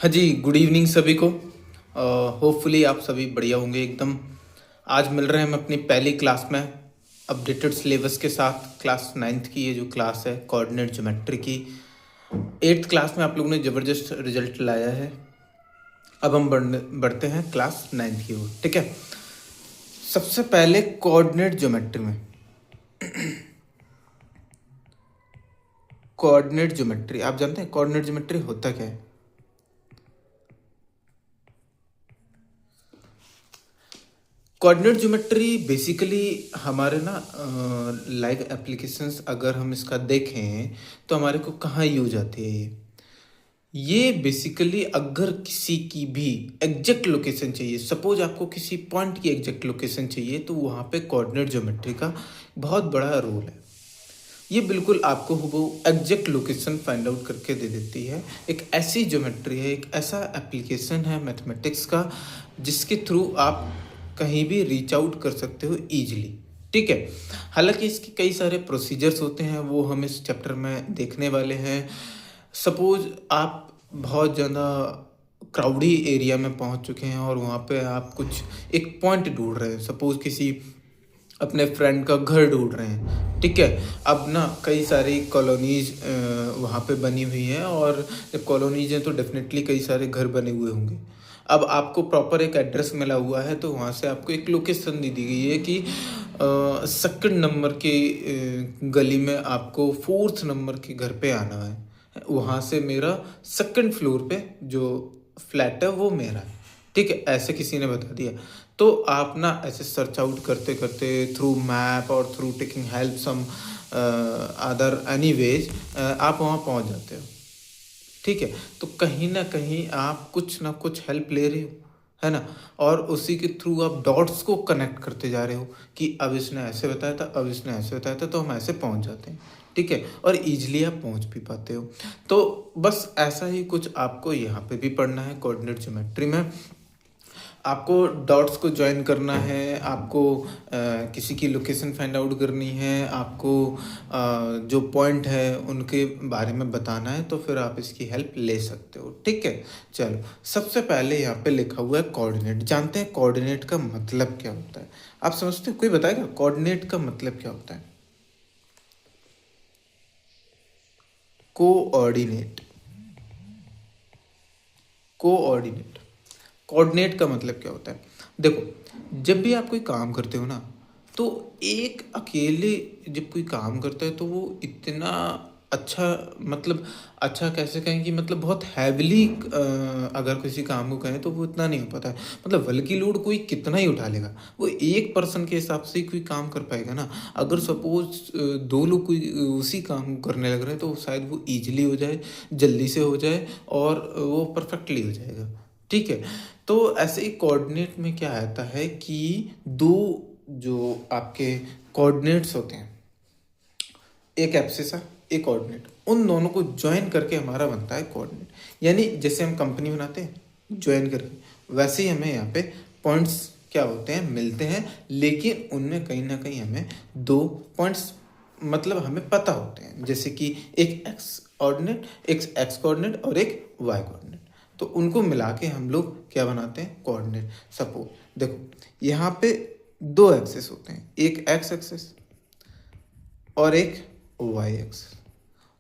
हाँ जी, good evening सभी को। होपफुली आप सभी बढ़िया होंगे एकदम। आज मिल रहे हैं हम अपनी पहली क्लास में अपडेटेड सिलेबस के साथ। क्लास 9th की ये जो क्लास है कोऑर्डिनेट ज्योमेट्री की, 8th क्लास में आप लोगों ने ज़बरदस्त रिजल्ट लाया है। अब हम बढ़ते हैं क्लास 9th की ओर, ठीक है। सबसे पहले कोऑर्डिनेट ज्योमेट्री में कोऑर्डिनेट ज्योमेट्री आप जानते हैं कोऑर्डिनेट ज्योमेट्री होता क्या है? कोऑर्डिनेट ज्योमेट्री बेसिकली हमारे ना लाइव एप्लीकेशंस अगर हम इसका देखें तो हमारे को कहाँ यूज आती है ये बेसिकली अगर किसी की भी एग्जैक्ट लोकेशन चाहिए, सपोज आपको किसी पॉइंट की एग्जैक्ट लोकेशन चाहिए, तो वहाँ पे कोऑर्डिनेट ज्योमेट्री का बहुत बड़ा रोल है। ये बिल्कुल आपको वो एग्जैक्ट लोकेशन फाइंड आउट करके दे देती है। एक ऐसी ज्योमेट्री है, एक ऐसा एप्लीकेशन है मैथमेटिक्स का जिसके थ्रू आप कहीं भी रीच आउट कर सकते हो ईजिली, ठीक है। हालांकि इसके कई सारे प्रोसीजर्स होते हैं, वो हम इस चैप्टर में देखने वाले हैं। सपोज आप बहुत ज़्यादा क्राउडी एरिया में पहुंच चुके हैं और वहाँ पे आप कुछ एक पॉइंट ढूंढ रहे हैं, सपोज किसी अपने फ्रेंड का घर ढूंढ रहे हैं, ठीक है। अब ना कई सारी कॉलोनीज वहाँ पे बनी हुई हैं, और जब कॉलोनीज हैं तो डेफिनेटली कई सारे घर बने हुए होंगे। अब आपको प्रॉपर एक एड्रेस मिला हुआ है, तो वहाँ से आपको एक लोकेशन दी दी गई है कि सेकंड नंबर के गली में आपको 4th नंबर के घर पे आना है। वहाँ से मेरा सेकंड फ्लोर पे जो फ्लैट है वो मेरा है, ठीक है। ऐसे किसी ने बता दिया, तो आप ना ऐसे सर्च आउट करते करते थ्रू मैप और through taking help some other any ways आप वहाँ पहुँच जाते हो, ठीक है। तो कहीं ना कहीं आप कुछ ना कुछ हेल्प ले रहे हो, है ना। और उसी के थ्रू आप डॉट्स को कनेक्ट करते जा रहे हो कि अब इसने ऐसे बताया था, अब इसने ऐसे बताया था, तो हम ऐसे पहुंच जाते हैं, ठीक है। और इजीली आप पहुंच भी पाते हो। तो बस ऐसा ही कुछ आपको यहाँ पे भी पढ़ना है कोऑर्डिनेट ज्योमेट्री में। आपको डॉट्स को ज्वाइन करना है, आपको किसी की लोकेशन फाइंड आउट करनी है, आपको जो पॉइंट है उनके बारे में बताना है, तो फिर आप इसकी हेल्प ले सकते हो, ठीक है। चलो, सबसे पहले यहाँ पे लिखा हुआ है कोऑर्डिनेट। जानते हैं कोऑर्डिनेट का मतलब क्या होता है? आप समझते हो? कोई बताएगा कोऑर्डिनेट का मतलब क्या होता है? कोऑर्डिनेट, कोऑर्डिनेट कोऑर्डिनेट का मतलब क्या होता है? देखो, जब भी आप कोई काम करते हो ना, तो एक अकेले जब कोई काम करता है तो वो इतना अच्छा, मतलब अच्छा कैसे कहें कि मतलब बहुत हैविली अगर किसी काम को कहें तो वो इतना नहीं हो पाता है। मतलब बल्कि लोड कोई कितना ही उठा लेगा, वो एक पर्सन के हिसाब से ही कोई काम कर पाएगा ना। अगर सपोज 2 लोग कोई उसी काम को करने लग रहे हैं तो शायद वो ईजिली हो जाए, जल्दी से हो जाए, और वो परफेक्टली हो जाएगा, ठीक है। तो ऐसे ही कोऑर्डिनेट में क्या आता है कि दो जो आपके कोऑर्डिनेट्स होते हैं, एक एब्सिस है, एक कोऑर्डिनेट, उन दोनों को ज्वाइन करके हमारा बनता है कोऑर्डिनेट। यानी जैसे हम कंपनी बनाते हैं ज्वाइन करके, वैसे ही हमें यहाँ पे पॉइंट्स क्या होते हैं, मिलते हैं, लेकिन उनमें कहीं ना कहीं हमें 2 पॉइंट्स मतलब हमें पता होते हैं, जैसे कि एक एक्स कोऑर्डिनेट, एक एक्स कोऑर्डिनेट और एक वाई कोऑर्डिनेट। तो उनको मिला के हम लोग क्या बनाते हैं, कोऑर्डिनेट। सपोज देखो, यहाँ पे 2 एक्सेस होते हैं, एक एक्स एक्सेस और एक वाई एक्सेस,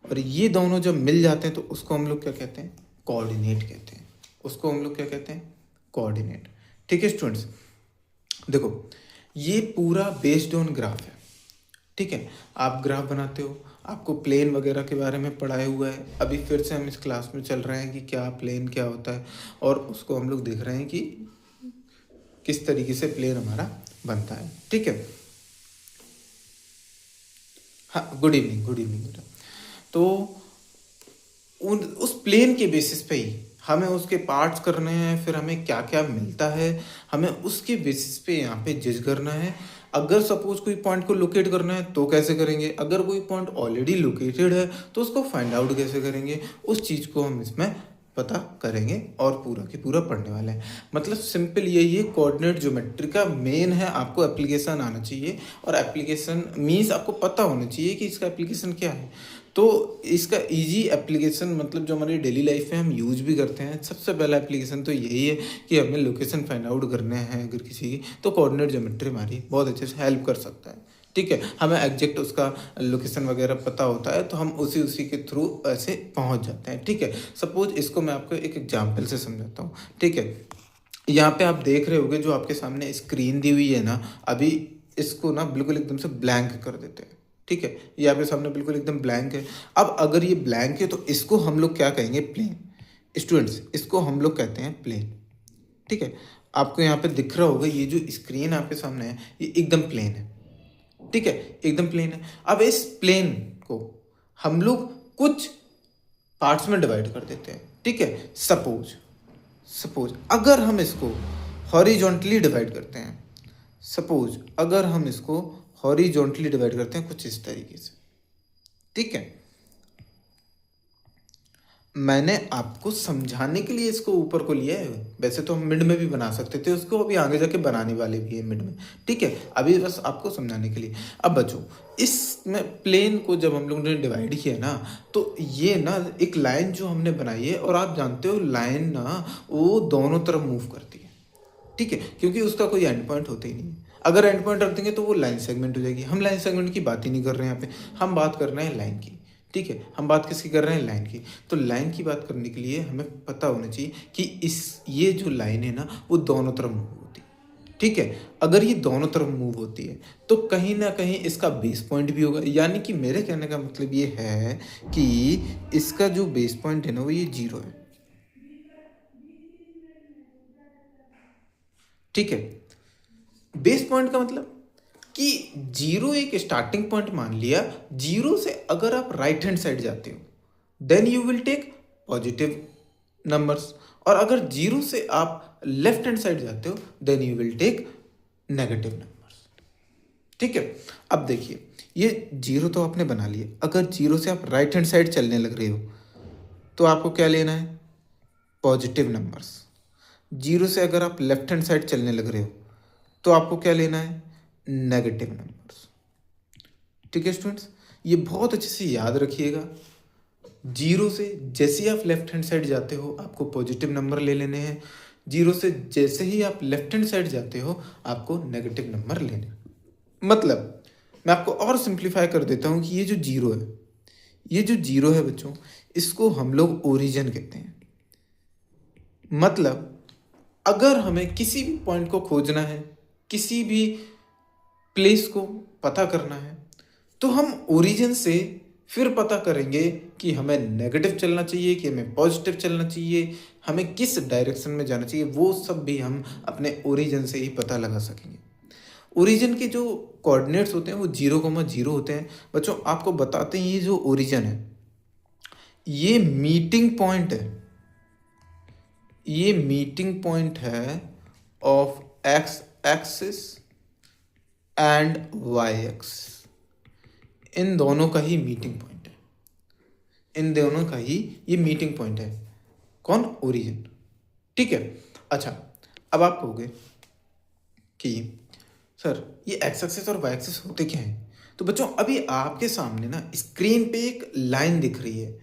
और ये दोनों जब मिल जाते हैं तो उसको हम लोग क्या कहते हैं, कोऑर्डिनेट कहते हैं। उसको हम लोग क्या कहते हैं, कोऑर्डिनेट, ठीक है स्टूडेंट्स। देखो, ये पूरा बेस्ड ऑन ग्राफ है, ठीक है। आप ग्राफ बनाते हो, आपको प्लेन वगैरह के बारे में पढ़ाया हुआ है। अभी फिर से हम इस क्लास में चल रहे हैं कि क्या प्लेन क्या होता है, और उसको हम लोग देख रहे हैं कि किस तरीके से प्लेन हमारा बनता है, ठीक है। हाँ, गुड इवनिंग, गुड इवनिंग बेटा। तो उस प्लेन के बेसिस पे ही हमें उसके पार्ट्स करने हैं, फिर हमें क्या क्या मिलता है, हमें उसके बेसिस पे यहाँ पे जज करना है। अगर सपोज कोई पॉइंट को लोकेट करना है तो कैसे करेंगे, अगर कोई पॉइंट ऑलरेडी लोकेटेड है तो उसको फाइंड आउट कैसे करेंगे, उस चीज़ को हम इसमें पता करेंगे और पूरा की पूरा पढ़ने वाले हैं। मतलब सिंपल यही है, कोऑर्डिनेट ज्योमेट्री का मेन है आपको एप्लीकेशन आना चाहिए, और एप्लीकेशन मीन्स आपको पता होना चाहिए कि इसका एप्लीकेशन क्या है। तो इसका इजी एप्लीकेशन मतलब जो हमारी डेली लाइफ में हम यूज भी करते हैं, सबसे पहला एप्लीकेशन तो यही है कि हमें लोकेशन फाइंड आउट करने हैं अगर किसी की, तो कोऑर्डिनेट ज्योमेट्री हमारी बहुत अच्छे से हेल्प कर सकता है। ठीक है, हमें एग्जैक्ट उसका लोकेशन वगैरह पता होता है तो हम उसी के थ्रू ऐसे पहुंच जाते हैं। ठीक है, सपोज इसको मैं आपको एक एग्जाम्पल से समझाता हूँ। ठीक है, यहाँ पे आप देख रहे होगे जो आपके सामने स्क्रीन दी हुई है ना, अभी इसको ना बिल्कुल एकदम से ब्लैंक कर देते हैं। ठीक है, ये आपके सामने बिल्कुल एकदम ब्लैंक है। अब अगर ये ब्लैंक है तो इसको हम लोग क्या कहेंगे? प्लेन। स्टूडेंट्स, इसको हम लोग कहते हैं प्लेन। ठीक है, आपको यहाँ पे दिख रहा होगा ये जो स्क्रीन आपके सामने है ये एकदम प्लेन है। ठीक है, एकदम प्लेन है। अब इस प्लेन को हम लोग कुछ पार्ट्स में डिवाइड कर देते हैं। ठीक है, सपोज अगर हम इसको हॉरिजॉन्टली डिवाइड करते हैं, सपोज अगर हम इसको हॉरिजॉन्टली डिवाइड करते हैं कुछ इस तरीके से। ठीक है, मैंने आपको समझाने के लिए इसको ऊपर को लिया है, वैसे तो हम मिड में भी बना सकते थे उसको, अभी आगे जाके बनाने वाले भी है मिड में। ठीक है, अभी बस आपको समझाने के लिए। अब बच्चों, इसमें प्लेन को जब हम लोगों ने डिवाइड किया ना, तो ये ना एक लाइन जो हमने बनाई है, और आप जानते हो लाइन ना वो दोनों तरफ मूव करती है। ठीक है, क्योंकि उसका कोई एंड पॉइंट होता ही नहीं है। अगर एंड पॉइंट रख देंगे तो वो लाइन सेगमेंट हो जाएगी। हम लाइन सेगमेंट की बात ही नहीं कर रहे हैं यहाँ पे, हम बात कर रहे हैं लाइन की। ठीक है, हम बात किसकी कर रहे हैं? लाइन की। तो लाइन की बात करने के लिए हमें पता होना चाहिए कि ये जो लाइन है ना वो दोनों तरफ मूव होती है। ठीक है, अगर ये दोनों तरफ मूव होती है तो कहीं ना कहीं इसका बेस पॉइंट भी होगा, यानी कि मेरे कहने का मतलब ये है कि इसका जो बेस पॉइंट है ना वो ये 0 है। ठीक है, बेस पॉइंट का मतलब कि 0 एक स्टार्टिंग पॉइंट मान लिया। 0 से अगर आप राइट हैंड साइड जाते हो then you will take positive numbers, और अगर 0 से आप लेफ्ट हैंड साइड जाते हो then you will take negative numbers. ठीक है, अब देखिए ये 0 तो आपने बना लिया। अगर 0 से आप राइट हैंड साइड चलने लग रहे हो तो आपको क्या लेना है? Positive numbers. 0 से अगर आप लेफ्ट हैंड साइड चलने लग रहे हो तो आपको क्या लेना है? Negative numbers. ठीक है स्टूडेंट्स, ये बहुत अच्छे से याद रखिएगा। 0 से जैसे ही आप लेफ्ट हैंड साइड जाते हो आपको पॉजिटिव नंबर ले लेने हैं। 0 से जैसे ही आप लेफ्ट हैंड साइड जाते हो आपको नेगेटिव नंबर लेने हैं। मतलब मैं आपको और सिंप्लीफाई कर देता हूँ कि ये जो 0 है, ये जो 0 है बच्चों, इसको हम लोग ओरिजिन कहते हैं। मतलब अगर हमें किसी भी पॉइंट को खोजना है, किसी भी प्लेस को पता करना है, तो हम ओरिजिन से फिर पता करेंगे कि हमें नेगेटिव चलना चाहिए कि हमें पॉजिटिव चलना चाहिए, हमें किस डायरेक्शन में जाना चाहिए, वो सब भी हम अपने ओरिजिन से ही पता लगा सकेंगे। ओरिजिन के जो कोऑर्डिनेट्स होते हैं वो 0,0 होते हैं। बच्चों आपको बताते हैं ये जो ओरिजिन है ये मीटिंग पॉइंट है, ये मीटिंग पॉइंट है of X axis and Y axis. इन दोनों का ही मीटिंग पॉइंट है, इन दोनों का ही ये मीटिंग पॉइंट है। कौन? ओरिजिन। ठीक है, अच्छा अब आप कहोगे कि सर ये एक्स एक्सिस और वाई एक्सिस होते क्या हैं? तो बच्चों अभी आपके सामने ना स्क्रीन पे एक लाइन दिख रही है,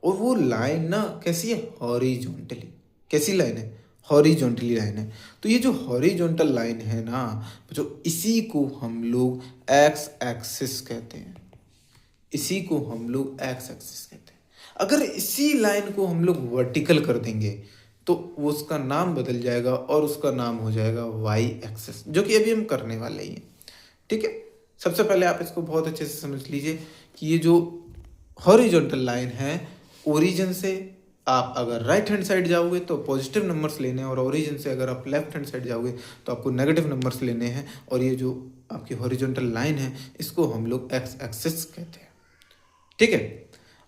और वो लाइन ना कैसी है? हॉरिजॉन्टली। कैसी लाइन है? हॉरिजॉन्टली लाइन है। तो ये जो हॉरिजॉन्टल लाइन है ना बच्चों, इसी को हम लोग एक्स एक्सिस कहते हैं, इसी को हम लोग एक्स एक्सिस कहते हैं। अगर इसी लाइन को हम लोग वर्टिकल कर देंगे तो वो उसका नाम बदल जाएगा और उसका नाम हो जाएगा वाई एक्सिस, जो कि अभी हम करने वाले ही हैं। ठीक है, सबसे पहले आप इसको बहुत अच्छे से समझ लीजिए कि ये जो हॉरिजॉन्टल लाइन है, ओरिजिन से आप अगर राइट हैंड साइड जाओगे तो पॉजिटिव नंबर्स लेने हैं, और ओरिजिन से अगर आप लेफ्ट हैंड साइड जाओगे तो आपको नेगेटिव नंबर्स लेने हैं। और ये जो आपकी हॉरिजॉन्टल लाइन है इसको हम लोग एक्स एक्सिस कहते हैं। ठीक है,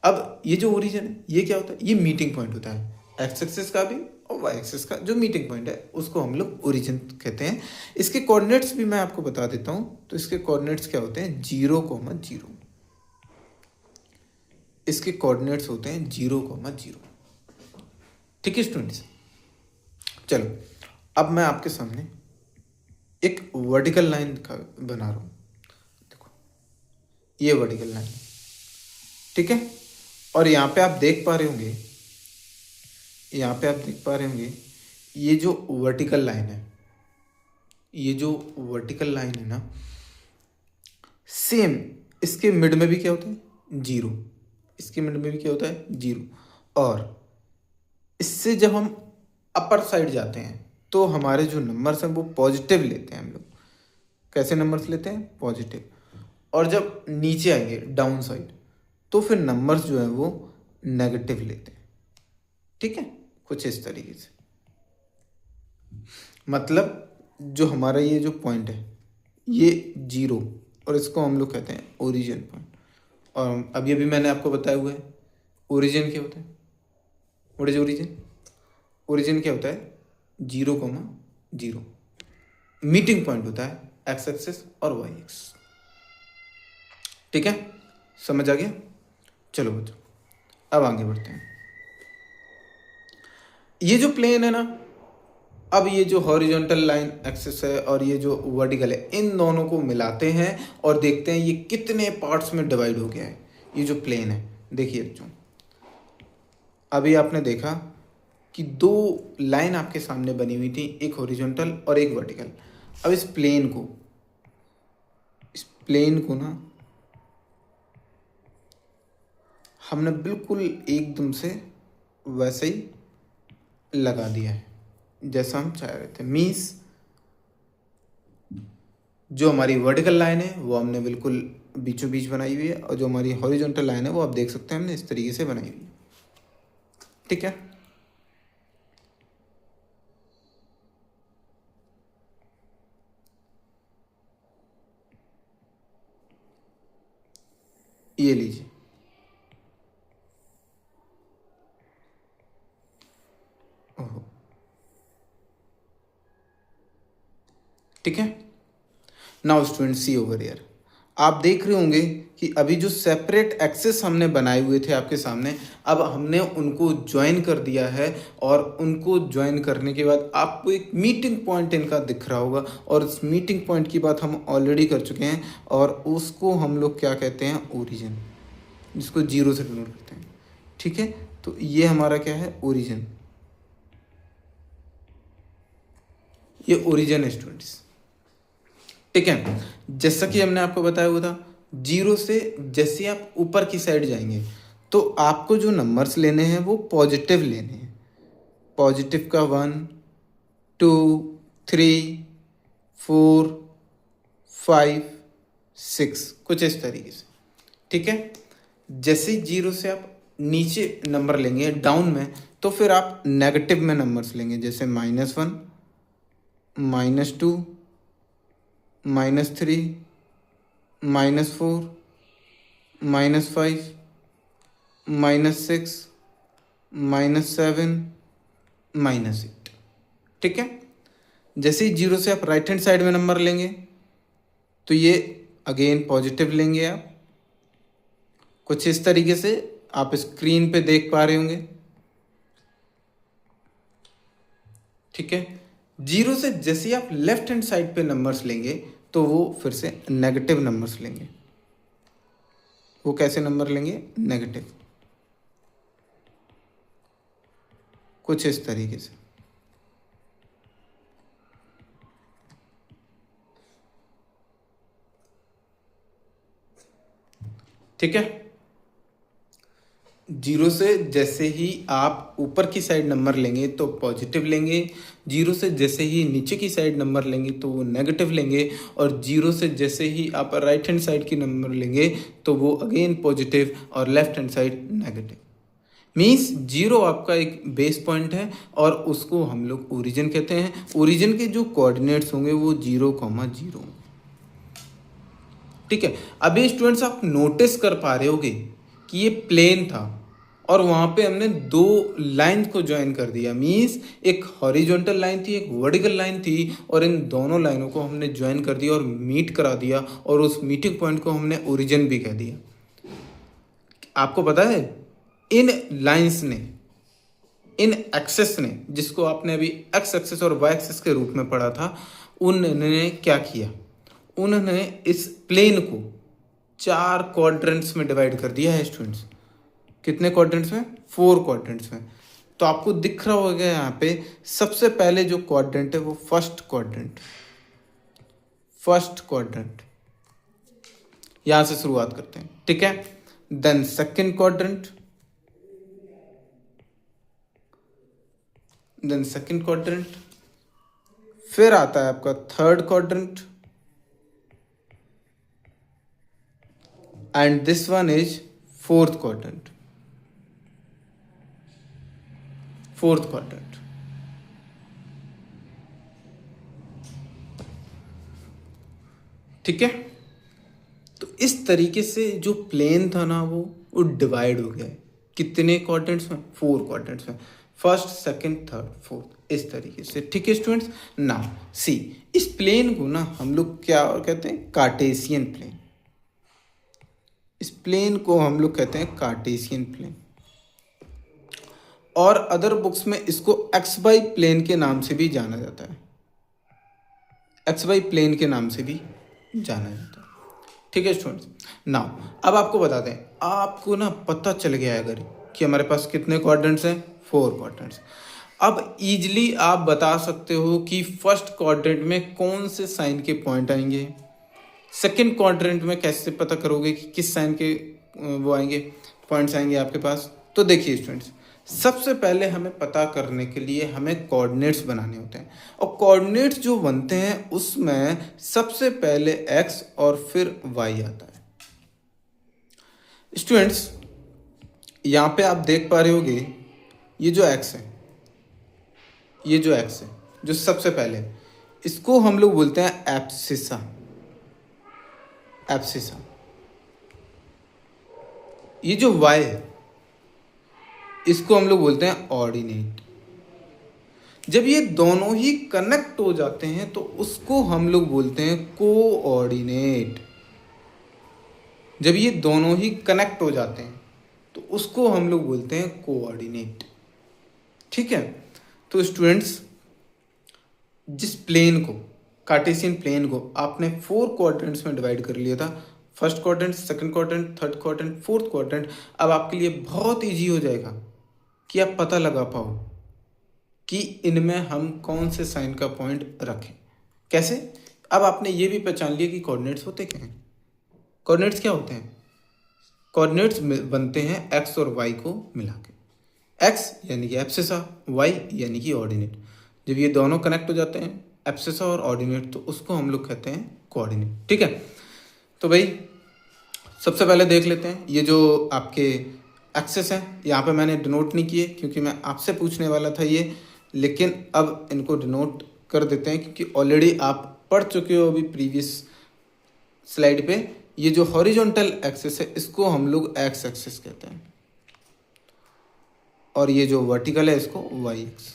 अब ये जो ओरिजिन है ये क्या होता है? ये मीटिंग पॉइंट होता है एक्स एक्सिस का भी और वाई एक्सिस का। जो मीटिंग पॉइंट है उसको हम लोग ओरिजिन कहते हैं। इसके कोऑर्डिनेट्स भी मैं आपको बता देता हूँ। तो इसके कोऑर्डिनेट्स क्या होते हैं? 0,0। इसके कोऑर्डिनेट्स होते हैं 0,0। ठीक है स्टूडेंट्स, चलो अब मैं आपके सामने एक वर्टिकल लाइन बना रहा हूँ। देखो ये वर्टिकल लाइन है। ठीक है। और यहाँ पे आप देख पा रहे होंगे, यहाँ पे आप देख पा रहे होंगे ये जो वर्टिकल लाइन है, ये जो वर्टिकल लाइन है ना, सेम इसके मिड में भी क्या होता है, जीरो। इसके मिड में भी क्या होता है, जीरो। और इससे जब हम अपर साइड जाते हैं तो हमारे जो नंबर्स हैं वो पॉजिटिव लेते हैं हम लोग। कैसे नंबर्स लेते हैं, पॉजिटिव। और जब नीचे आएंगे डाउन साइड तो फिर नंबर्स जो है वो नेगेटिव लेते हैं। ठीक है, कुछ इस तरीके से। मतलब जो हमारा ये जो पॉइंट है ये जीरो, और इसको हम लोग कहते हैं ओरिजिन पॉइंट। और अभी अभी मैंने आपको बताया हुआ है ओरिजिन क्या होता है। What is origin? ओरिजिन क्या होता है, 0,0। मीटिंग पॉइंट होता है एक्स एक्सिस और वाई एक्स। ठीक है, समझ आ गया? चलो बच्चों अब आगे बढ़ते हैं। ये जो प्लेन है ना, अब ये जो हॉरिजॉन्टल लाइन एक्सिस है और ये जो वर्टिकल है, इन दोनों को मिलाते हैं और देखते हैं ये कितने पार्ट्स में डिवाइड हो गया है। ये जो प्लेन है, देखिए बच्चों, अभी आपने देखा कि दो लाइन आपके सामने बनी हुई थी, एक हॉरिजॉन्टल और एक वर्टिकल। अब इस प्लेन को ना हमने बिल्कुल एकदम से वैसे ही लगा दिया है जैसा हम चाह रहे थे। मीन्स जो हमारी वर्टिकल लाइन है वो हमने बिल्कुल बीचों बीच बनाई हुई है, और जो हमारी हॉरिजॉन्टल लाइन है वो आप देख सकते हैं हमने इस तरीके से बनाई हुई है। ठीक है, ये लीजिए। ओहो, ठीक है। Now student C over here, आप देख रहे होंगे कि अभी जो सेपरेट एक्सेस हमने बनाए हुए थे आपके सामने, अब हमने उनको ज्वाइन कर दिया है। और उनको ज्वाइन करने के बाद आपको एक मीटिंग पॉइंट इनका दिख रहा होगा, और इस मीटिंग पॉइंट की बात हम ऑलरेडी कर चुके हैं, और उसको हम लोग क्या कहते हैं, ओरिजिन, जिसको जीरो से डिनोट करते हैं। ठीक है, तो ये हमारा क्या है, ओरिजिन। ये ओरिजिन है स्टूडेंट्स। ठीक है, जैसा कि हमने आपको बताया हुआ था, जीरो से जैसे आप ऊपर की साइड जाएंगे तो आपको जो नंबर्स लेने हैं वो पॉजिटिव लेने हैं। पॉजिटिव का 1, 2, 3, 4, 5, 6, कुछ इस तरीके से। ठीक है, जैसे जीरो से आप नीचे नंबर लेंगे डाउन में, तो फिर आप नेगेटिव में नंबर्स लेंगे, जैसे -1, -2, -3, -4, -5, -6, -7, -8। ठीक है, जैसे ही जीरो से आप राइट हैंड साइड में नंबर लेंगे तो ये अगेन पॉजिटिव लेंगे आप, कुछ इस तरीके से आप स्क्रीन पे देख पा रहे होंगे। ठीक है, जीरो से जैसे ही आप लेफ्ट हैंड साइड पे नंबर्स लेंगे तो वो फिर से नेगेटिव नंबर्स लेंगे। वो कैसे नंबर लेंगे, नेगेटिव, कुछ इस तरीके से। ठीक है, जीरो से जैसे ही आप ऊपर की साइड नंबर लेंगे तो पॉजिटिव लेंगे, जीरो से जैसे ही नीचे की साइड नंबर लेंगे तो वो नेगेटिव लेंगे, और जीरो से जैसे ही आप राइट हैंड साइड की नंबर लेंगे तो वो अगेन पॉजिटिव, और left hand side negative. Means zero आपका एक बेस पॉइंट है और उसको हम लोग ओरिजिन कहते हैं। ओरिजिन के जो कोऑर्डिनेट्स होंगे वो 0,0। ठीक है, अभी स्टूडेंट्स आप नोटिस कर पा रहे होगे कि ये प्लेन था और वहाँ पे हमने दो लाइन को ज्वाइन कर दिया। मीन्स एक हॉरिजॉन्टल लाइन थी, एक वर्टिकल लाइन थी, और इन दोनों लाइनों को हमने ज्वाइन कर दिया और मीट करा दिया, और उस मीटिंग पॉइंट को हमने ओरिजिन भी कह दिया। आपको पता है इन लाइंस ने, इन एक्सेस ने, जिसको आपने अभी एक्स एक्सेस और वाई एक्सेस के रूप में पढ़ा था, उन्होंने क्या किया, उन्होंने इस प्लेन को 4 क्वाड्रेंट्स में डिवाइड कर दिया है स्टूडेंट्स। कितने क्वाड्रेंट्स में? 4 क्वाड्रेंट्स में। तो आपको दिख रहा होगा यहाँ पे सबसे पहले जो क्वाड्रेंट है वो फर्स्ट क्वाड्रेंट, फर्स्ट क्वाड्रेंट यहां से शुरुआत करते हैं, ठीक है। Then second quadrant, then second quadrant, फिर आता है आपका third quadrant, and this one is fourth quadrant, fourth quadrant. ठीक है। तो इस तरीके से जो प्लेन था ना वो डिवाइड हो गया है। कितने क्वाड्रेंट्स में? 4 क्वाड्रेंट्स में, फर्स्ट सेकंड थर्ड फोर्थ, इस तरीके से, ठीक है स्टूडेंट्स। नाउ सी, इस प्लेन को ना हम लोग क्या और कहते हैं? Cartesian plane. इस प्लेन को हम लोग कहते हैं कार्टेशियन प्लेन, और अदर बुक्स में इसको एक्स वाई प्लेन के नाम से भी जाना जाता है, एक्स वाई प्लेन के नाम से भी जाना जाता है, ठीक है स्टूडेंट्स। नाउ अब आपको बता दें, आपको ना पता चल गया है अगर कि हमारे पास कितने क्वाड्रेंट्स हैं? 4 क्वाड्रेंट्स। अब इजीली आप बता सकते हो कि फर्स्ट क्वाड्रेंट में कौन से साइन के पॉइंट आएंगे, सेकंड क्वाड्रेंट में कैसे पता करोगे कि किस साइन के वो आएंगे, पॉइंट्स आएंगे आपके पास। तो देखिए स्टूडेंट्स, सबसे पहले हमें पता करने के लिए हमें कोऑर्डिनेट्स बनाने होते हैं, और कोऑर्डिनेट्स जो बनते हैं उसमें सबसे पहले x और फिर y आता है। स्टूडेंट्स यहाँ पे आप देख पा रहे होगे, ये जो x है, ये जो x है, जो सबसे पहले, इसको हम लोग बोलते हैं एब्सिसा, एब्सिसा। ये जो y है इसको हम लोग बोलते हैं ऑर्डिनेट। जब ये दोनों ही कनेक्ट हो जाते हैं तो उसको हम लोग बोलते हैं कोऑर्डिनेट। जब ये दोनों ही कनेक्ट हो जाते हैं तो उसको हम लोग बोलते हैं कोऑर्डिनेट, ठीक है। तो स्टूडेंट्स, जिस प्लेन को, कार्टेशियन प्लेन को आपने 4 क्वाड्रेंट्स में डिवाइड कर लिया था, first quadrant, second quadrant, third quadrant, fourth quadrant, अब आपके लिए बहुत इजी हो जाएगा कि आप पता लगा पाओ कि इनमें हम कौन से साइन का पॉइंट रखें। कैसे? अब आपने ये भी पहचान लिया कि कोऑर्डिनेट्स होते क्या हैं। कोऑर्डिनेट्स क्या होते हैं? कोऑर्डिनेट्स बनते हैं एक्स और वाई को मिला के। एक्स यानी कि एब्सिसा, वाई यानी कि ऑर्डिनेट। जब ये दोनों कनेक्ट हो जाते हैं, एब्सिसा और ऑर्डिनेट, तो उसको हम लोग कहते हैं कोऑर्डिनेट, ठीक है। तो भाई सबसे पहले देख लेते हैं, ये जो आपके एक्सेस हैं, यहाँ पे मैंने डिनोट नहीं किए क्योंकि मैं आपसे पूछने वाला था ये, लेकिन अब इनको डिनोट कर देते हैं क्योंकि ऑलरेडी आप पढ़ चुके हो अभी प्रीवियस स्लाइड पे। ये जो हॉरिजॉन्टल एक्सेस है इसको हम लोग एक्स एक्सेस कहते हैं, और ये जो वर्टिकल है इसको वाई एक्स।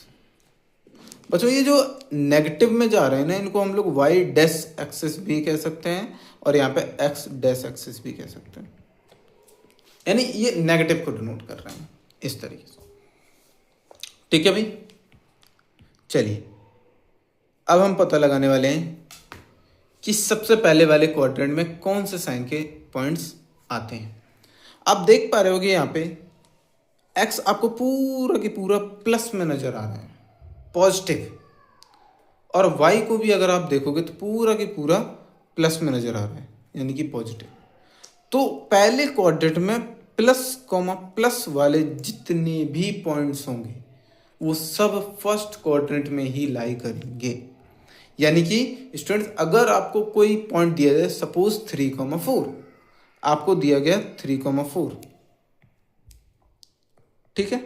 बच्चों ये जो नेगेटिव में जा रहे हैं ना, इनको हम लोग वाई डैश एक्सेस भी कह सकते हैं, और यहाँ पे एक्स डैश एक्सेस भी कह सकते हैं, यानी ये नेगेटिव को डिनोट कर रहे हैं इस तरीके से, ठीक है भाई। चलिए अब हम पता लगाने वाले हैं कि सबसे पहले वाले क्वाड्रेंट में कौन से साइन के पॉइंट्स आते हैं। आप देख पा रहे होगे यहाँ पे x आपको पूरा की पूरा प्लस में नजर आ रहा है, पॉजिटिव, और y को भी अगर आप देखोगे तो पूरा की पूरा प्लस में नजर आ रहा है, यानी कि पॉजिटिव। तो पहले क्वाड्रेंट में प्लस कॉमा प्लस वाले जितने भी पॉइंट्स होंगे वो सब फर्स्ट क्वाड्रेंट में ही लाई करेंगे। यानी कि स्टूडेंट्स, अगर आपको कोई पॉइंट दिया जाए, सपोज 3,4 आपको दिया गया 3,4, ठीक है,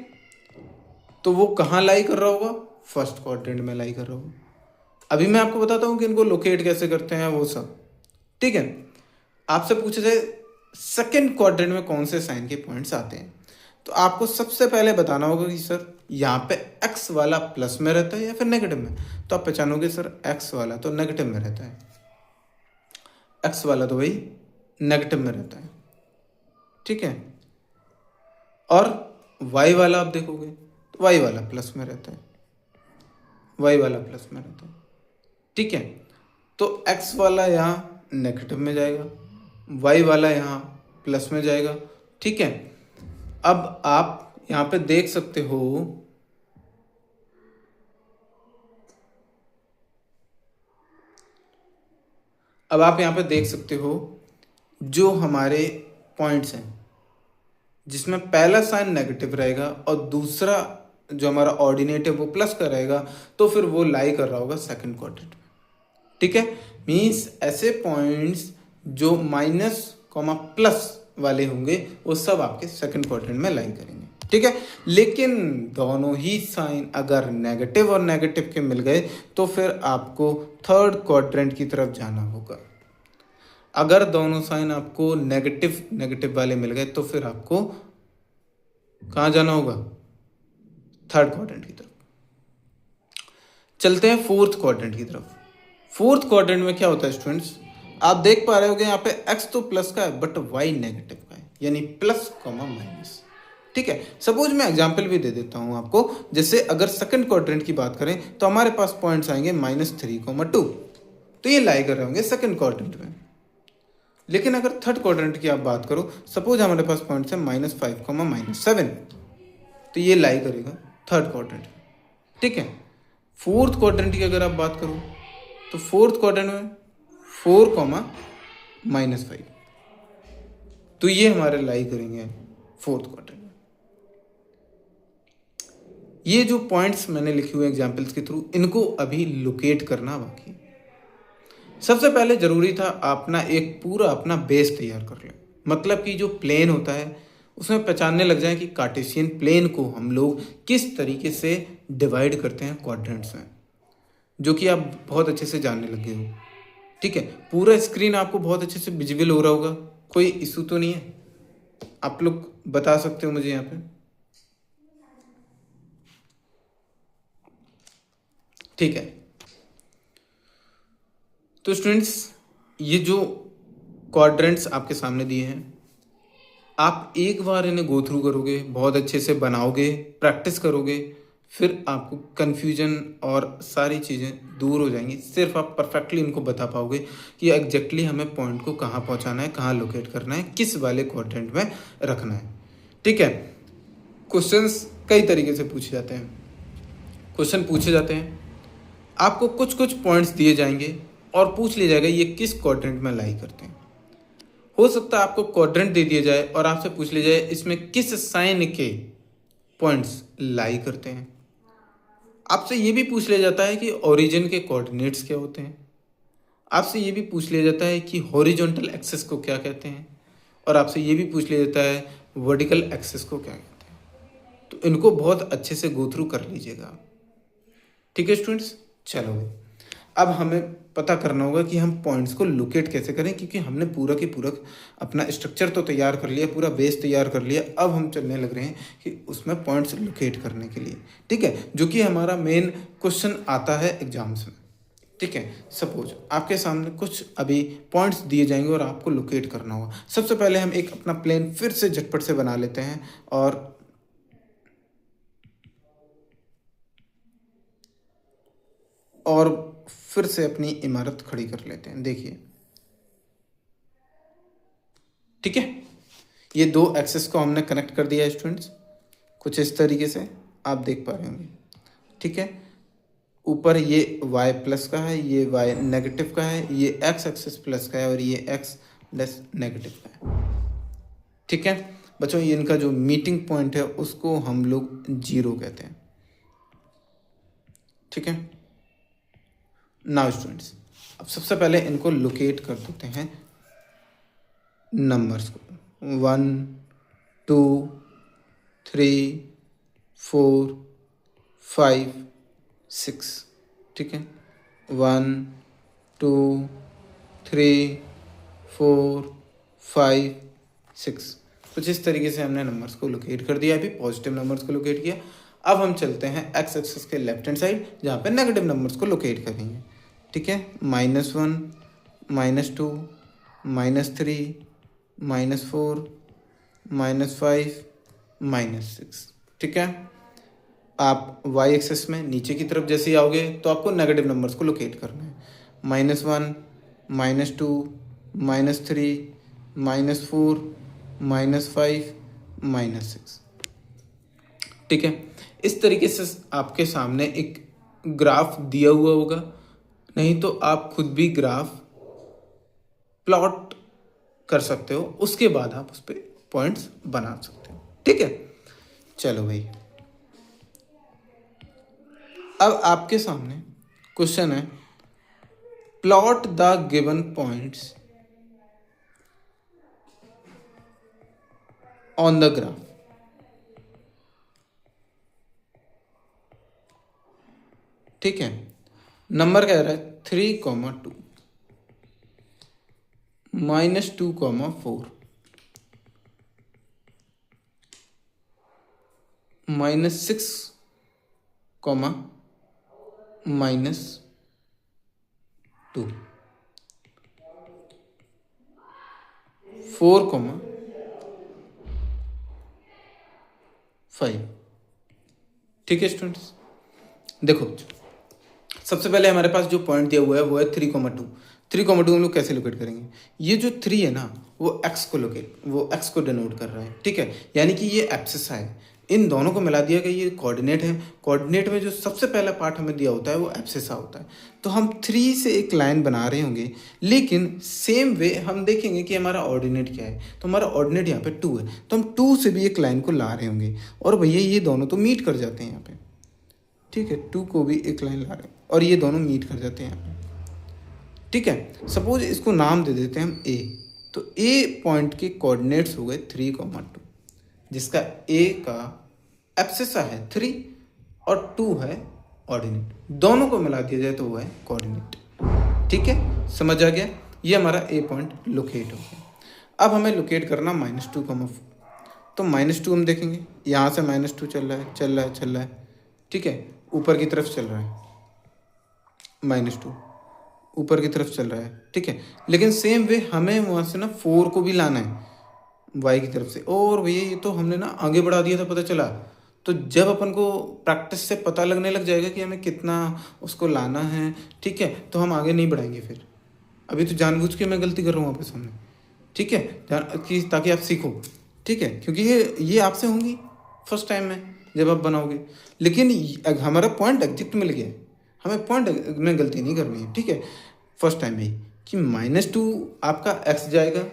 तो वो कहाँ लाई कर रहा होगा? फर्स्ट क्वाड्रेंट में लाई कर रहा होगा। अभी मैं आपको बताता हूँ कि इनको लोकेट कैसे करते हैं वो सब, ठीक है। आपसे पूछा जाए सेकंड क्वाड्रेंट में कौन से साइन के पॉइंट्स आते हैं, तो आपको सबसे पहले बताना होगा कि सर यहाँ पे x वाला प्लस में रहता है या फिर नेगेटिव में। तो आप पहचानोगे सर x वाला तो नेगेटिव में रहता है, x वाला तो भाई नेगेटिव में रहता है, ठीक है। और y वाला आप देखोगे तो y वाला प्लस में रहता है, y वाला प्लस में रहता है, ठीक है। तो x वाला यहाँ नेगेटिव में जाएगा, y वाला यहाँ प्लस में जाएगा। ठीक है, अब आप यहाँ पे देख सकते हो जो हमारे पॉइंट्स हैं जिसमें पहला साइन नेगेटिव रहेगा और दूसरा जो हमारा ऑर्डिनेट है वो प्लस का रहेगा, तो फिर वो लाई कर रहा होगा सेकंड क्वाड्रेंट में। ठीक है, मीन्स ऐसे पॉइंट्स जो माइनस कॉमा प्लस वाले होंगे वो सब आपके सेकंड क्वाड्रेंट में लाई करेंगे। ठीक है, लेकिन दोनों ही साइन अगर नेगेटिव और नेगेटिव के मिल गए तो फिर आपको थर्ड क्वाड्रेंट की तरफ जाना होगा। अगर दोनों साइन आपको नेगेटिव नेगेटिव वाले मिल गए तो फिर आपको कहाँ जाना होगा? थर्ड क्वाड्रेंट की तरफ। चलते हैं फोर्थ क्वाड्रेंट की तरफ। फोर्थ क्वाड्रेंट में क्या होता है स्टूडेंट्स, आप देख पा रहे होगे यहाँ पे x तो प्लस का है बट y नेगेटिव का है, यानी प्लस कॉमा माइनस। ठीक है, सपोज मैं एग्जांपल भी दे देता हूँ आपको। जैसे अगर सेकंड क्वाड्रेंट की बात करें तो हमारे पास पॉइंट्स आएंगे -3,2, तो ये लाई कर रहे होंगे सेकंड क्वाड्रेंट में। लेकिन अगर थर्ड क्वाड्रेंट की आप बात करो, सपोज हमारे पास पॉइंट्स है -5, -7, तो ये लाई करेगा थर्ड क्वाड्रेंट में। ठीक है, फोर्थ क्वाड्रेंट की अगर आप बात करो तो फोर्थ क्वाड्रेंट में 4, -5, तो ये हमारे लाई करेंगे फोर्थ क्वाड्रेंट में। ये जो पॉइंट्स मैंने लिखे हुए एग्जांपल्स के थ्रू, इनको अभी लोकेट करना बाकी। सबसे पहले जरूरी था अपना एक पूरा अपना बेस तैयार कर लें, मतलब कि जो प्लेन होता है उसमें पहचानने लग जाए कि कार्टेशियन प्लेन को हम लोग किस तरीके से डिवाइड करते हैं क्वाड्रेंट्स में, जो कि आप बहुत अच्छे से जानने लगे हो। ठीक है, पूरा स्क्रीन आपको बहुत अच्छे से विजिबल हो रहा होगा, कोई इशू तो नहीं है? आप लोग बता सकते हो मुझे यहाँ पे? ठीक है, तो स्टूडेंट्स ये जो क्वाड्रेंट्स आपके सामने दिए हैं, आप एक बार इन्हें गो थ्रू करोगे, बहुत अच्छे से बनाओगे, प्रैक्टिस करोगे, फिर आपको कन्फ्यूजन और सारी चीज़ें दूर हो जाएंगी। सिर्फ आप परफेक्टली इनको बता पाओगे कि एग्जैक्टली हमें पॉइंट को कहाँ पहुँचाना है, कहाँ लोकेट करना है, किस वाले क्वाड्रेंट में रखना है। ठीक है, क्वेश्चंस कई तरीके से पूछे जाते हैं। क्वेश्चन पूछे जाते हैं, आपको कुछ कुछ पॉइंट्स दिए जाएंगे और पूछ लिया जाएगा ये किस क्वाड्रेंट में लाई करते हैं। हो सकता है आपको क्वाड्रेंट दे दिया जाए और आपसे पूछ लिया जाए इसमें किस साइन के पॉइंट्स लाई करते हैं। आपसे ये भी पूछ लिया जाता है कि ओरिजिन के कोऑर्डिनेट्स क्या होते हैं। आपसे ये भी पूछ लिया जाता है कि हॉरिजॉन्टल एक्सिस को क्या कहते हैं, और आपसे ये भी पूछ लिया जाता है वर्टिकल एक्सिस को क्या कहते हैं। तो इनको बहुत अच्छे से गो थ्रू कर लीजिएगा। ठीक है स्टूडेंट्स, चलो अब हमें पता करना होगा कि हम पॉइंट्स को लोकेट कैसे करें, क्योंकि हमने पूरा के पूरा अपना स्ट्रक्चर तो तैयार कर लिया, पूरा बेस तैयार कर लिया। अब हम चलने लग रहे हैं कि उसमें पॉइंट्स लोकेट करने के लिए। ठीक है, जो कि हमारा मेन क्वेश्चन आता है एग्जाम्स में। ठीक है, सपोज आपके सामने कुछ अभी पॉइंट्स दिए जाएंगे और आपको लोकेट करना होगा। सबसे पहले हम एक अपना प्लेन फिर से झटपट से बना लेते हैं और फिर से अपनी इमारत खड़ी कर लेते हैं। देखिए, ठीक है, ये दो एक्सेस को हमने कनेक्ट कर दिया है स्टूडेंट्स, कुछ इस तरीके से आप देख पा रहे होंगे। ठीक है, ऊपर ये y प्लस का है, ये y नेगेटिव का है, ये x एक्सेस प्लस का है और ये x लेस नेगेटिव का है। ठीक है बच्चों, ये इनका जो मीटिंग पॉइंट है उसको हम लोग 0 कहते हैं। ठीक है, नाउ स्टूडेंट्स, अब सबसे पहले इनको लोकेट कर देते हैं नंबर्स को। 1 2 3 4 5 6। ठीक है, 1 2 3 4 5 6। कुछ इस तरीके से हमने नंबर्स को लोकेट कर दिया। अभी पॉजिटिव नंबर्स को लोकेट किया। अब हम चलते हैं एक्स एक्सिस के लेफ्ट हैंड साइड, जहाँ पे नेगेटिव नंबर्स को लोकेट करेंगे। ठीक है, -1 -2 -3 -4 -5 -6। ठीक है, आप y एक्सेस में नीचे की तरफ जैसे ही आओगे तो आपको नेगेटिव नंबर्स को लोकेट करना है। -1 -2 -3 -4, -5, -6। ठीक है, इस तरीके से आपके सामने एक ग्राफ दिया हुआ होगा, नहीं तो आप खुद भी ग्राफ प्लॉट कर सकते हो, उसके बाद आप उस पर पॉइंट्स बना सकते हो। ठीक है, चलो भाई, अब आपके सामने क्वेश्चन है, plot the given points on the graph. ठीक है, नंबर कह रहा है 3,2, -2,4, -6, -2, 4, 5। ठीक है स्टूडेंट्स, देखो सबसे पहले हमारे पास जो पॉइंट दिया हुआ है वो है 3,2। 3,2 हम लोग कैसे लोकेट करेंगे? ये जो 3 है ना, वो एक्स को डिनोट कर रहा है। ठीक है, यानी कि ये एब्सिसा है, इन दोनों को मिला दिया गया, ये कोऑर्डिनेट है। कोऑर्डिनेट में जो सबसे पहला पार्ट हमें दिया होता है वो एब्सिसा होता है। तो हम 3 से एक लाइन बना रहे होंगे, लेकिन सेम वे हम देखेंगे कि हमारा ऑर्डिनेट क्या है। तो हमारा ऑर्डिनेट यहाँ पे 2 है, तो हम 2 से भी एक लाइन को ला रहे होंगे, और भैया ये दोनों तो मीट कर जाते हैं यहाँ पे। ठीक है, 2 को भी एक लाइन ला रहे हैं और ये दोनों मीट कर जाते हैं यहाँ पे। ठीक है, सपोज इसको नाम दे देते हैं हम ए। तो ए पॉइंट के कोऑर्डिनेट्स हो गए 3,2, जिसका ए का एब्सिसा है 3 और 2 है ऑर्डिनेट, दोनों को मिला दिया जाए तो वो है कोऑर्डिनेट। ठीक है, समझ आ गया? ये हमारा ए पॉइंट लोकेट हो गया। अब हमें लोकेट करना -2,4। तो -2 हम देखेंगे, यहाँ से -2 चल रहा है, चल रहा है, चल रहा है। ठीक है, ऊपर की तरफ चल रहा है, -2 ऊपर की तरफ चल रहा है। ठीक है, लेकिन सेम वे हमें वहाँ से ना 4 को भी लाना है वाई की तरफ से। और भैया ये तो हमने ना आगे बढ़ा दिया था, पता चला। तो जब अपन को प्रैक्टिस से पता लगने लग जाएगा कि हमें कितना उसको लाना है, ठीक है, तो हम आगे नहीं बढ़ाएंगे फिर। अभी तो जानबूझ के मैं गलती कर रहा हूँ आपके सामने। ठीक है, कि ताकि आप सीखो। ठीक है, क्योंकि ये आपसे होंगी फर्स्ट टाइम में जब आप बनाओगे। लेकिन हमारा पॉइंट एग्जैक्ट मिल गया है, हमें पॉइंट में गलती नहीं करनी है। ठीक है, फर्स्ट टाइम में ही कि -2 आपका एक्स जाएगा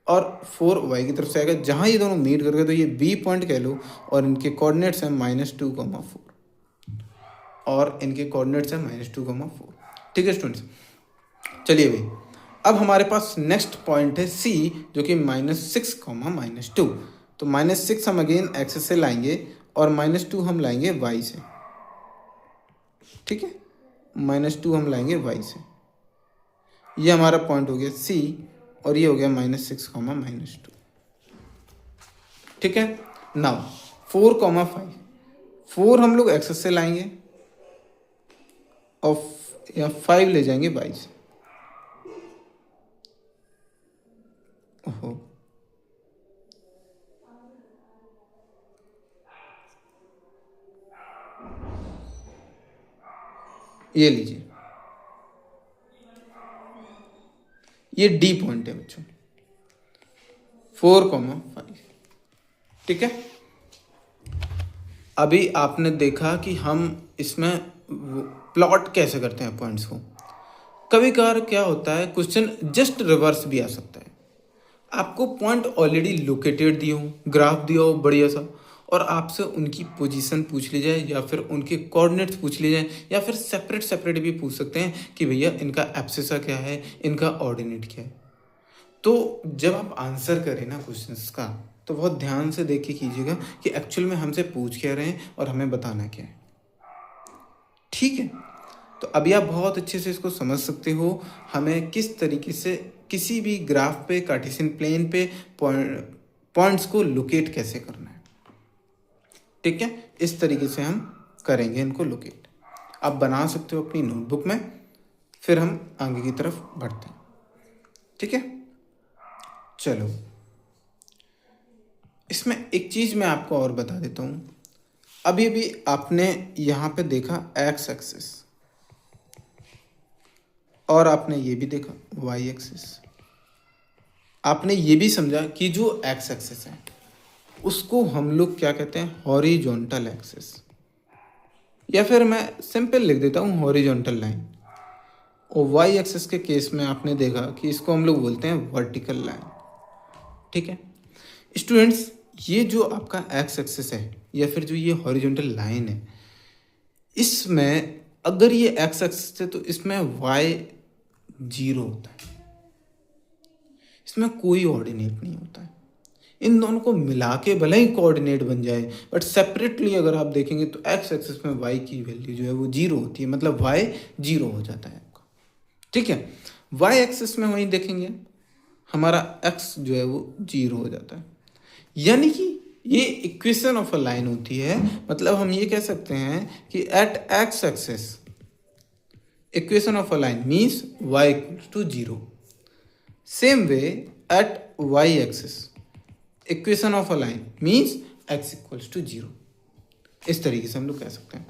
और 4 वाई की तरफ से आएगा, जहाँ ये दोनों मीट करके, तो ये बी पॉइंट कह लो, और इनके कोऑर्डिनेट्स हैं -2,4 और इनके कोऑर्डिनेट्स हैं -2,4। ठीक है स्टूडेंट्स, चलिए भाई, अब हमारे पास नेक्स्ट पॉइंट है सी, जो कि -6, -2। तो -6 हम अगेन एक्स से लाएंगे और -2 हम लाएंगे वाई से। ठीक है, -2 हम लाएंगे वाई से। ये हमारा पॉइंट हो गया सी, और ये हो गया -6, -2। ठीक है, नाउ 4, 5। 4 हम लोग एक्स से लाएंगे और या 5 ले जाएंगे वाई से। ओहो, ये लीजिए, ये डी पॉइंट है बच्चों, 4, 5। ठीक है, अभी आपने देखा कि हम इसमें प्लॉट कैसे करते हैं पॉइंट्स को। कभी कभार क्या होता है, क्वेश्चन जस्ट रिवर्स भी आ सकता है। आपको पॉइंट ऑलरेडी लोकेटेड दिए हो, ग्राफ दिया हो बढ़िया सा, और आपसे उनकी पोजीशन पूछ ली जाए, या फिर उनके कोऑर्डिनेट्स पूछ लिए जाए, या फिर सेपरेट भी पूछ सकते हैं कि भैया इनका एब्सिसा क्या है, इनका ऑर्डिनेट क्या है। तो जब आप आंसर करें ना क्वेश्चंस का, तो बहुत ध्यान से देख के कीजिएगा कि एक्चुअल में हमसे पूछ क्या रहे हैं और हमें बताना क्या है। ठीक है, तो अभी आप बहुत अच्छे से इसको समझ सकते हो, हमें किस तरीके से किसी भी ग्राफ पे, कार्टेशियन प्लेन पे पॉइंट्स को लोकेट कैसे करना है। ठीक है, इस तरीके से हम करेंगे इनको लोकेट। आप बना सकते हो अपनी नोटबुक में, फिर हम आगे की तरफ बढ़ते हैं। ठीक है, चलो, इसमें एक चीज़ मैं आपको और बता देता हूँ। अभी अभी आपने यहाँ पे देखा एक्स एक्सिस, और आपने ये भी देखा वाई एक्सिस। आपने ये भी समझा कि जो एक्स एक्सिस है उसको हम लोग क्या कहते हैं, हॉरिजॉन्टल एक्सिस, या फिर मैं सिंपल लिख देता हूँ हॉरिजॉन्टल लाइन। और वाई एक्सिस के केस में आपने देखा कि इसको हम लोग बोलते हैं वर्टिकल लाइन। ठीक है स्टूडेंट्स, ये जो आपका एक्स एक्सिस है या फिर जो ये हॉरिजॉन्टल लाइन है, इसमें अगर ये एक्स एक्सिस है तो इसमें वाई 0 होता है, इसमें कोई ऑर्डिनेट नहीं होता है। इन दोनों को मिला के भले ही कोऑर्डिनेट बन जाए, बट सेपरेटली अगर आप देखेंगे तो एक्स एक्सिस में वाई की वैल्यू जो है वो 0 होती है, मतलब वाई 0 हो जाता है आपका। ठीक है, वाई एक्सिस में वहीं देखेंगे हमारा एक्स जो है वो 0 हो जाता है। यानी कि ये इक्वेशन ऑफ अ लाइन होती है, मतलब हम ये कह सकते हैं कि at X axis equation of a line means y equals to 0। Same way at y axis equation of a line means x equals to 0। इस तरीके से हम लोग कह सकते हैं।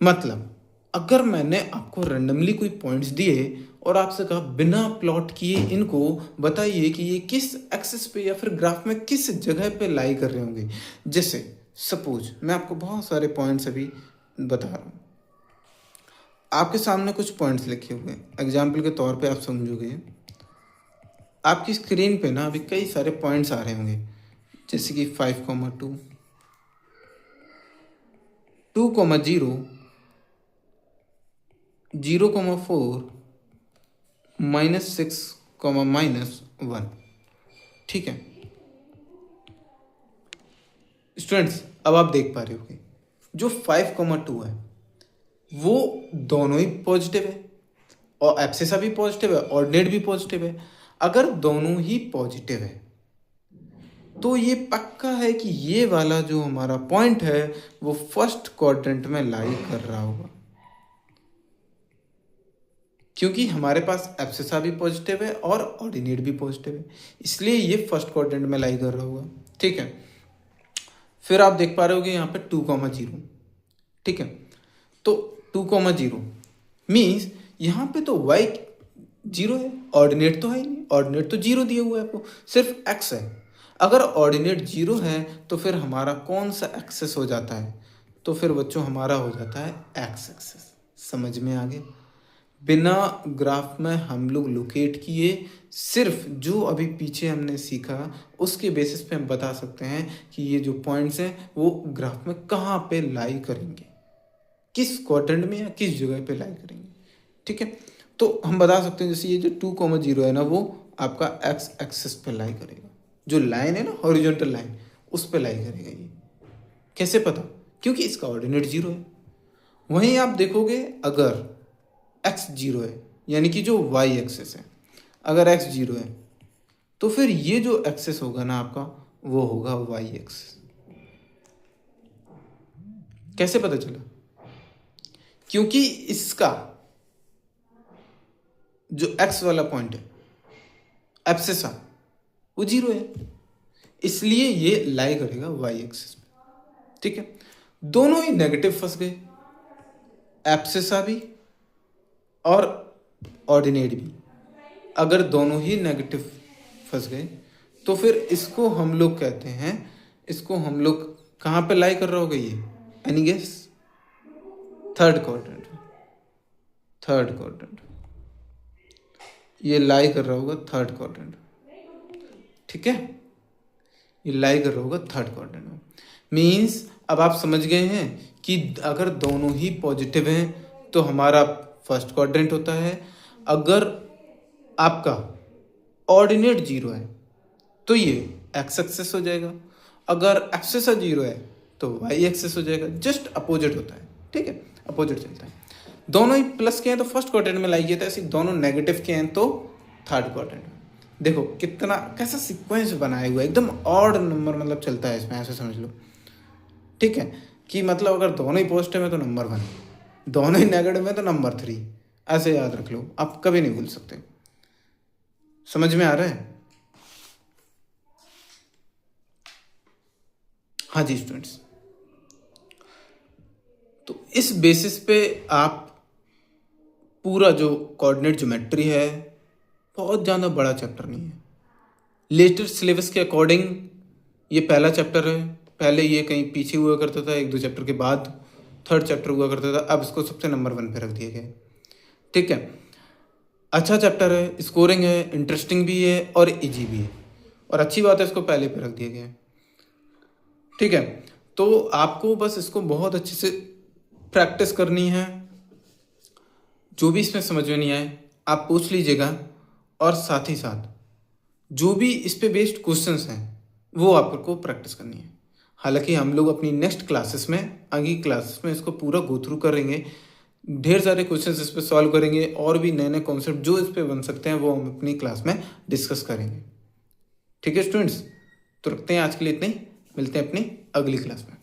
मतलब अगर मैंने आपको रैंडमली कोई पॉइंट्स दिए और आपसे कहा बिना प्लॉट किए इनको बताइए कि ये किस एक्सिस पे या फिर ग्राफ में किस जगह पे लाई कर रहे होंगे। जैसे सपोज मैं आपको बहुत सारे पॉइंट्स अभी बता रहा हूँ, आपके सामने कुछ पॉइंट्स लिखे हुए हैं, एग्जाम्पल के तौर पे आप समझोगे। आपकी स्क्रीन पे ना अभी कई सारे पॉइंट्स आ रहे होंगे, जैसे कि 5,2, 2,0, 0,4, -6, -1। ठीक है स्टूडेंट्स, अब आप देख पा रहे होगे जो 5,2 है वो दोनों ही पॉजिटिव है और एब्सिसा भी पॉजिटिव है, ऑर्डिनेट भी पॉजिटिव है। अगर दोनों ही पॉजिटिव है तो ये पक्का है कि ये वाला जो हमारा पॉइंट है वो फर्स्ट क्वाड्रेंट में लाई कर रहा होगा, क्योंकि हमारे पास एब्सिसा भी पॉजिटिव है और ऑर्डिनेट भी पॉजिटिव है, इसलिए ये फर्स्ट क्वाड्रेंट में लाई कर रहा होगा। ठीक है, फिर आप देख पा रहे होगे यहाँ पे 2,0। ठीक है, तो 2,0 मीन्स यहाँ पे तो y 0 है, ऑर्डिनेट तो है ही नहीं, ऑर्डिनेट तो 0 दिया हुआ है आपको, सिर्फ x है। अगर ऑर्डिनेट 0 है तो फिर हमारा कौन सा एक्सेस हो जाता है, तो फिर बच्चों हमारा हो जाता है एक्स एक्सेस। समझ में आ गया? बिना ग्राफ में हम लोग लोकेट किए, सिर्फ जो अभी पीछे हमने सीखा उसके बेसिस पे हम बता सकते हैं कि ये जो पॉइंट्स हैं वो ग्राफ में कहाँ पे लाई करेंगे, किस क्वाड्रेंट में या किस जगह पे लाई करेंगे। ठीक है, तो हम बता सकते हैं जैसे ये जो 2,0 है ना वो आपका एक्स एक्सिस पे लाई करेगा, जो लाइन है ना हॉरिजॉन्टल लाइन उस पे लाई करेगा। ये कैसे पता? क्योंकि इसका ऑर्डिनेट 0 है। वहीं आप देखोगे अगर x 0 है, यानी कि जो y एक्सेस है, अगर x 0 है तो फिर ये जो एक्सेस होगा ना आपका वो होगा y एक्सेस। कैसे पता चला? क्योंकि इसका जो x वाला पॉइंट है एब्सिसा वो 0 है, इसलिए ये लाई करेगा y एक्सिस में। ठीक है, दोनों ही नेगेटिव फंस गए, एब्सिसा भी और ऑर्डिनेट भी। अगर दोनों ही नेगेटिव फंस गए तो फिर इसको हम लोग कहते हैं, इसको हम लोग कहाँ पे लाई कर रहा होगा ये? Any guess? Third quadrant. Third quadrant ये लाई कर रहा होगा थर्ड क्वाड्रेंट। ठीक है, ये लाई कर रहा होगा थर्ड क्वाड्रेंट में। मीन्स अब आप समझ गए हैं कि अगर दोनों ही पॉजिटिव हैं तो हमारा फर्स्ट क्वाड्रेंट होता है। अगर आपका ऑर्डिनेट 0 है तो ये एक्स एक्सेस हो जाएगा, अगर एब्सिसा 0 है तो वाई एक्सेस हो जाएगा। जस्ट अपोजिट होता है। ठीक है, अपोजिट चलता है। दोनों ही प्लस के हैं तो फर्स्ट क्वाड्रेंट में लाई किया था, ऐसे दोनों नेगेटिव के हैं तो थर्ड क्वाड्रेंट में। देखो कितना कैसा सीक्वेंस बनाया हुआ है, एकदम ऑड नंबर मतलब चलता है इसमें, ऐसे समझ लो। ठीक है, कि मतलब अगर दोनों ही पॉजिटिव है तो नंबर 1, दोनों ही नेगेटिव है तो नंबर 3। ऐसे याद रख लो, आप कभी नहीं भूल सकते। समझ में आ रहा है? हाँ जी स्टूडेंट्स, तो इस बेसिस पे आप पूरा जो कोऑर्डिनेट ज्योमेट्री है, बहुत ज़्यादा बड़ा चैप्टर नहीं है, लेटेस्ट सिलेबस के अकॉर्डिंग ये पहला चैप्टर है। पहले ये कहीं पीछे हुआ करता था, 1-2 चैप्टर के बाद थर्ड चैप्टर हुआ करता था, अब इसको सबसे नंबर 1 पे रख दिया गया है। ठीक है, अच्छा चैप्टर है, स्कोरिंग है, इंटरेस्टिंग भी है और इजी भी है, और अच्छी बात है इसको पहले पे रख दिया गया है। ठीक है, तो आपको बस इसको बहुत अच्छे से प्रैक्टिस करनी है। जो भी इसमें समझ में नहीं आए आप पूछ लीजिएगा, और साथ ही साथ जो भी इस पे बेस्ड क्वेश्चंस हैं वो आपको प्रैक्टिस करनी है। हालांकि हम लोग अपनी नेक्स्ट क्लासेस में, आगे क्लासेस में इसको पूरा गो थ्रू करेंगे, ढेर सारे क्वेश्चंस इस पे सॉल्व करेंगे, और भी नए नए कॉन्सेप्ट जो इस पे बन सकते हैं वो हम अपनी क्लास में डिस्कस करेंगे। ठीक है स्टूडेंट्स, तो रखते हैं आज के लिए इतना ही, मिलते हैं अपनी अगली क्लास में।